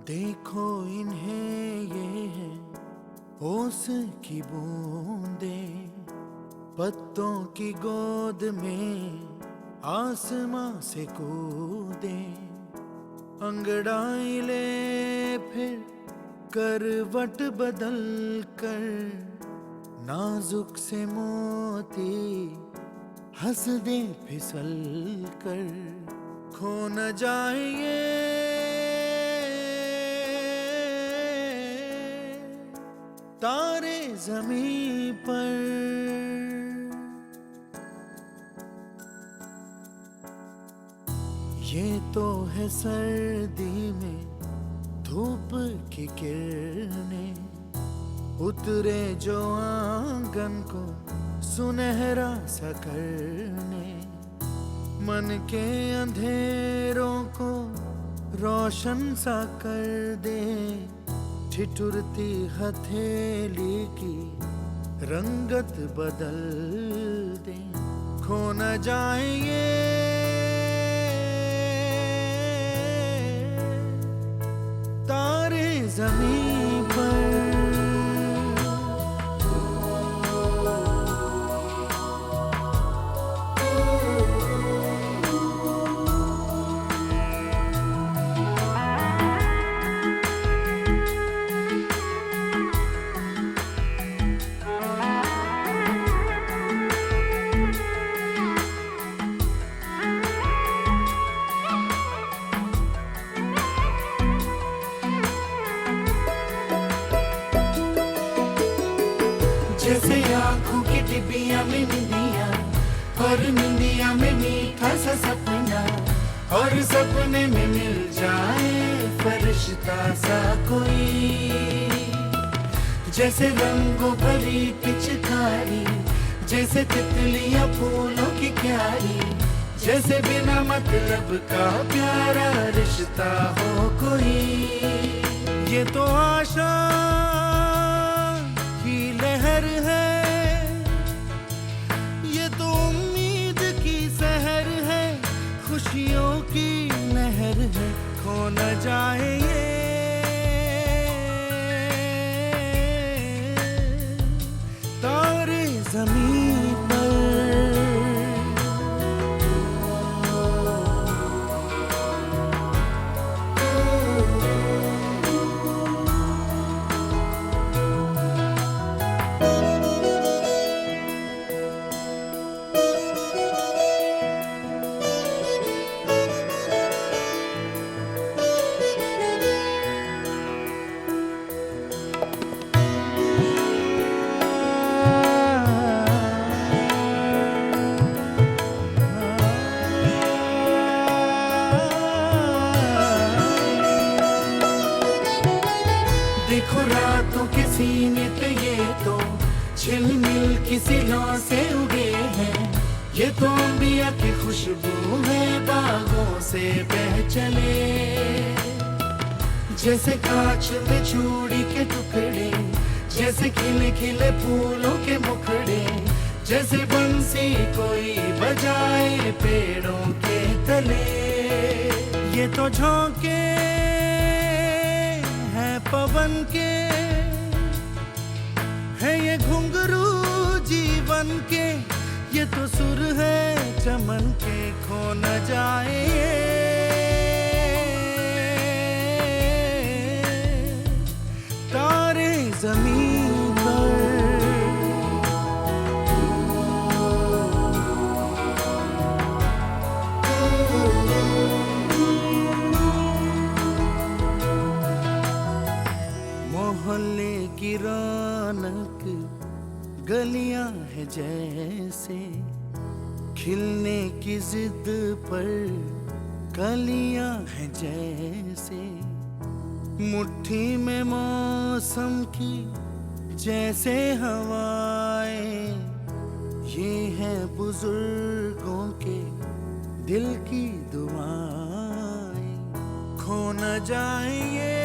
देखो इन्हें, ये है ओस की बूंदे, पत्तों की गोद में आसमां से कूदे। अंगड़ाई ले फिर करवट बदल कर, नाजुक से मोती हंस दे फिसल कर। खो न जाए ये तारे ज़मीं पर। ये तो है सर्दी में धूप की किरणें, उतरे जो आंगन को सुनहरा सा करने। मन के अंधेरों को रोशन सा कर दे, ठिठुरती हथेली की रंगत बदल दे। खो न जाए ये तारे ज़मीं पर। जैसे आँखों की डिबिया में निंदिया, और निंदिया में मीठा सा सपना, और सपने में मिल जाए फरिश्ता सा कोई। जैसे रंगों भरी पिचकारी, जैसे तितलियां फूलों की क्यारी, जैसे बिना मतलब का प्यारा रिश्ता हो कोई। ये तो आशा की लहर है, ये तो उम्मीद की सहर है, खुशियों की नहर है। खो न जाए ये तारे ज़मीं पर। देखो रातों के सीने पे ये तो झिलमिल किसी लौ से उगे हैं। ये तो अंबिया की खुशबू है बागों से बह चले। जैसे कांच में चूड़ी के टुकड़े, जैसे खिले खिले फूलों के मुखड़े, जैसे बंसी कोई बजाए पेड़ों के तले। ये तो झोंके पवन के है, ये घुंघरू जीवन के, ये तो सुर है चमन के। खो न जाए तारे ज़मीं पर। मोहल्ले की रौनक गलियां है जैसे, खिलने की जिद पर कलियां है जैसे। मुट्ठी में मौसम की जैसे हवाएं, ये है बुजुर्गों के दिल की दुआएं। खो न जाए ये